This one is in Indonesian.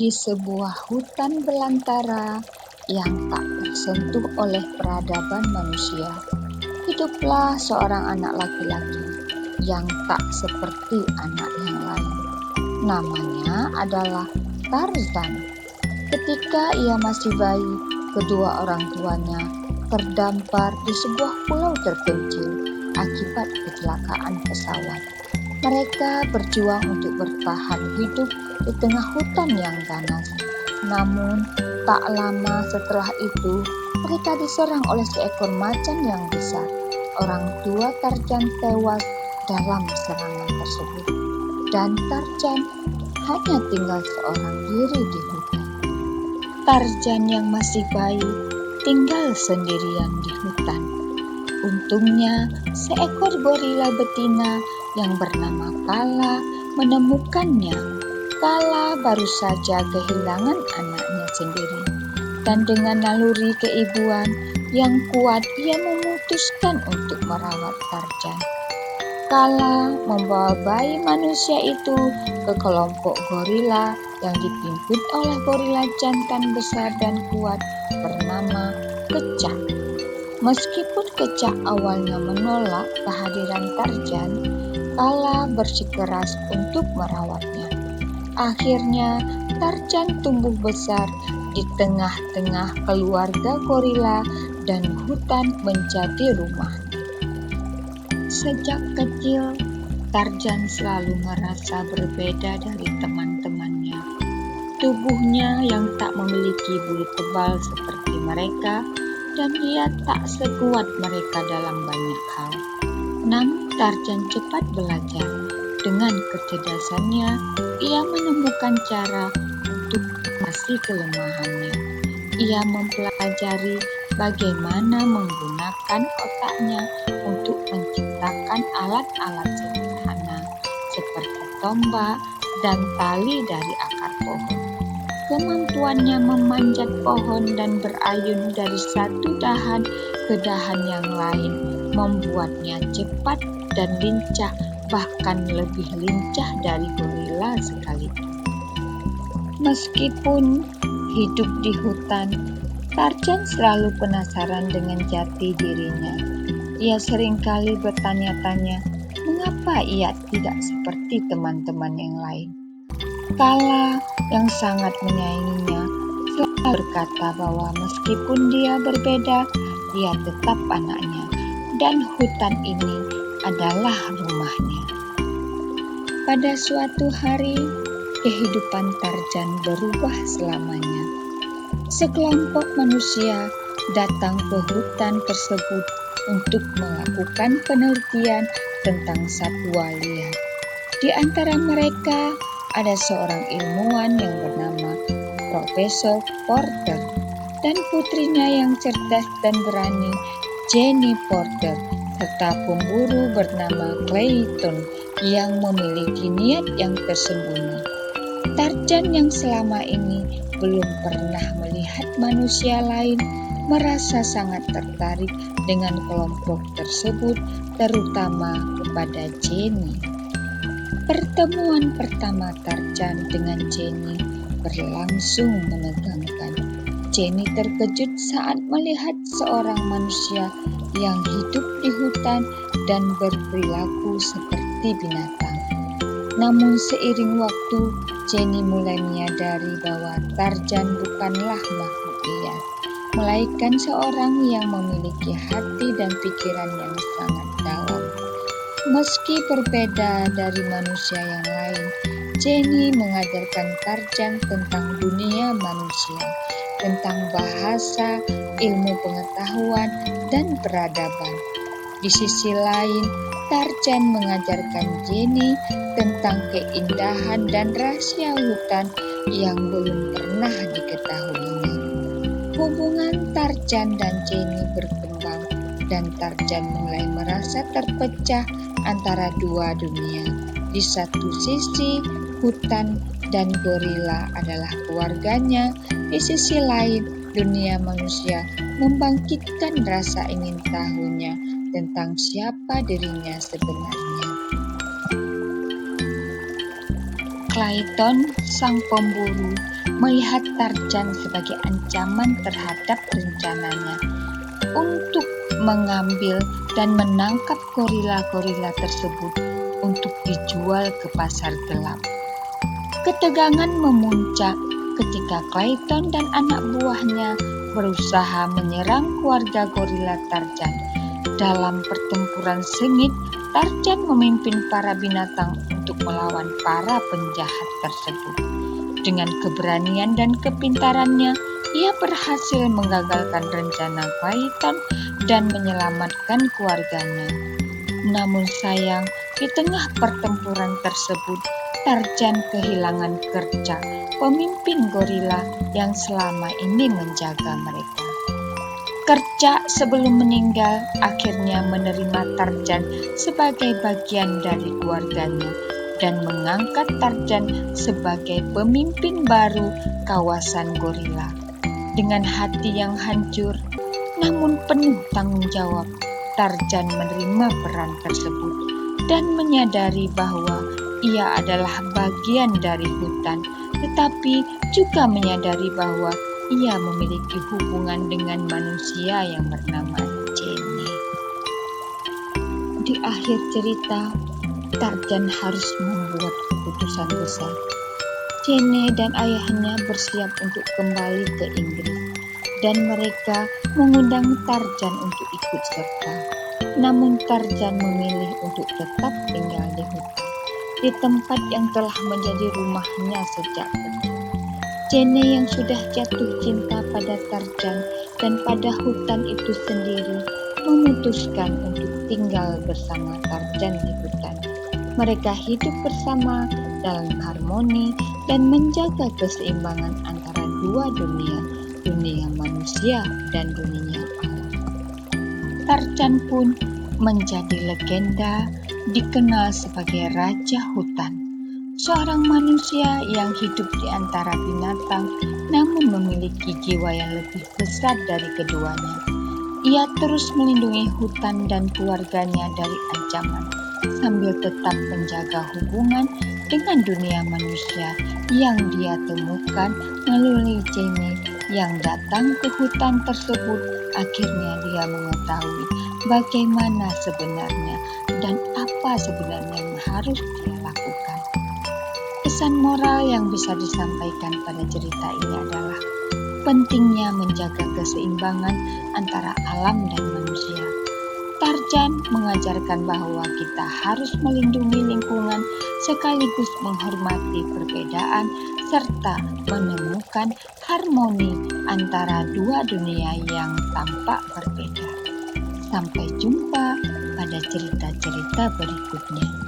Di sebuah hutan belantara yang tak tersentuh oleh peradaban manusia, hiduplah seorang anak laki-laki yang tak seperti anak yang lain. Namanya adalah Tarzan. Ketika ia masih bayi, kedua orang tuanya terdampar di sebuah pulau terpencil akibat kecelakaan pesawat. Mereka berjuang untuk bertahan hidup di tengah hutan yang ganas. Namun, tak lama setelah itu, mereka diserang oleh seekor macan yang besar. Orang tua Tarzan tewas dalam serangan tersebut, dan Tarzan hanya tinggal seorang diri di hutan. Tarzan yang masih bayi tinggal sendirian di hutan. Untungnya, seekor gorila betina yang bernama Kala menemukannya. Kala baru saja kehilangan anaknya sendiri, dan dengan naluri keibuan yang kuat, ia memutuskan untuk merawat Tarzan. Kala membawa bayi manusia itu ke kelompok gorila yang dipimpin oleh gorila jantan besar dan kuat bernama Kecak. Meskipun Kecak awalnya menolak kehadiran Tarzan, Kala bersikeras untuk merawatnya. Akhirnya, Tarzan tumbuh besar di tengah-tengah keluarga gorila dan hutan menjadi rumahnya. Sejak kecil, Tarzan selalu merasa berbeda dari teman-temannya. Tubuhnya yang tak memiliki bulu tebal seperti mereka, dan ia tak sekuat mereka dalam banyak hal. Namun Tarzan cepat belajar. Dengan kecerdasannya, ia menemukan cara untuk mengatasi kelemahannya. Ia mempelajari bagaimana menggunakan otaknya untuk menciptakan alat-alat sederhana seperti tombak dan tali dari akar pohon. Kemampuannya memanjat pohon dan berayun dari satu dahan ke dahan yang lain membuatnya cepat dan lincah, bahkan lebih lincah dari gorila sekalipun. Meskipun hidup di hutan, Tarzan selalu penasaran dengan jati dirinya. Ia seringkali bertanya-tanya mengapa ia tidak seperti teman-teman yang lain. Kala yang sangat menyayanginya selalu berkata bahwa meskipun dia berbeda, dia tetap anaknya, dan hutan ini adalah rumahnya. Pada suatu hari, kehidupan Tarzan berubah selamanya. Sekelompok manusia datang ke hutan tersebut untuk melakukan penelitian tentang satwa liar. Di antara mereka ada seorang ilmuwan yang bernama Profesor Porter dan putrinya yang cerdas dan berani, Jenny Porter, serta pemburu bernama Clayton yang memiliki niat yang tersembunyi. Tarzan yang selama ini belum pernah melihat manusia lain merasa sangat tertarik dengan kelompok tersebut, terutama kepada Jenny. Pertemuan pertama Tarzan dengan Jenny berlangsung menegangkan. Jenny terkejut saat melihat seorang manusia yang hidup di hutan dan berperilaku seperti binatang. Namun seiring waktu, Jenny mulai menyadari bahwa Tarzan bukanlah makhluk liar, melainkan seorang yang memiliki hati dan pikiran yang sangat dalam. Meski berbeda dari manusia yang lain, Jenny mengajarkan Tarzan tentang dunia manusia, tentang bahasa, ilmu pengetahuan, dan peradaban. Di sisi lain, Tarzan mengajarkan Jenny tentang keindahan dan rahasia hutan yang belum pernah diketahuinya. Hubungan Tarzan dan Jenny berkembang, dan Tarzan mulai merasa terpecah antara dua dunia. Di satu sisi, hutan dan gorila adalah keluarganya. Di sisi lain, dunia manusia membangkitkan rasa ingin tahunya tentang siapa dirinya sebenarnya. Clayton, sang pemburu, melihat Tarzan sebagai ancaman terhadap rencananya untuk mengambil dan menangkap gorila-gorila tersebut untuk dijual ke pasar gelap. Ketegangan memuncak ketika Clayton dan anak buahnya berusaha menyerang keluarga gorila Tarzan. Dalam pertempuran sengit, Tarzan memimpin para binatang untuk melawan para penjahat tersebut. Dengan keberanian dan kepintarannya, ia berhasil menggagalkan rencana Clayton dan menyelamatkan keluarganya. Namun sayang, di tengah pertempuran tersebut, Tarzan kehilangan Kerca, pemimpin gorila yang selama ini menjaga mereka. Kerca sebelum meninggal akhirnya menerima Tarzan sebagai bagian dari keluarganya dan mengangkat Tarzan sebagai pemimpin baru kawasan gorila. Dengan hati yang hancur, namun penuh tanggung jawab, Tarzan menerima peran tersebut dan menyadari bahwa ia adalah bagian dari hutan, tetapi juga menyadari bahwa ia memiliki hubungan dengan manusia yang bernama Jenny. Di akhir cerita, Tarzan harus membuat keputusan besar. Jenny dan ayahnya bersiap untuk kembali ke Inggris, dan mereka mengundang Tarzan untuk ikut serta. Namun Tarzan memilih untuk tetap tinggal di hutan, di tempat yang telah menjadi rumahnya sejak kecil. Jenny yang sudah jatuh cinta pada Tarzan dan pada hutan itu sendiri memutuskan untuk tinggal bersama Tarzan di hutan. Mereka hidup bersama dalam harmoni dan menjaga keseimbangan antara dua dunia, dunia manusia dan dunia alam. Tarzan pun menjadi legenda, dikenal sebagai Raja Hutan. Seorang manusia yang hidup di antara binatang namun memiliki jiwa yang lebih besar dari keduanya. Ia terus melindungi hutan dan keluarganya dari ancaman, sambil tetap menjaga hubungan dengan dunia manusia yang dia temukan melalui Jenny yang datang ke hutan tersebut. Akhirnya dia mengetahui bagaimana sebenarnya dan apa sebenarnya yang harus dia lakukan. Pesan moral yang bisa disampaikan pada cerita ini adalah pentingnya menjaga keseimbangan antara alam dan manusia. Tarzan mengajarkan bahwa kita harus melindungi lingkungan sekaligus menghormati perbedaan serta menemukan harmoni antara dua dunia yang tampak berbeda. Sampai jumpa pada cerita-cerita berikutnya.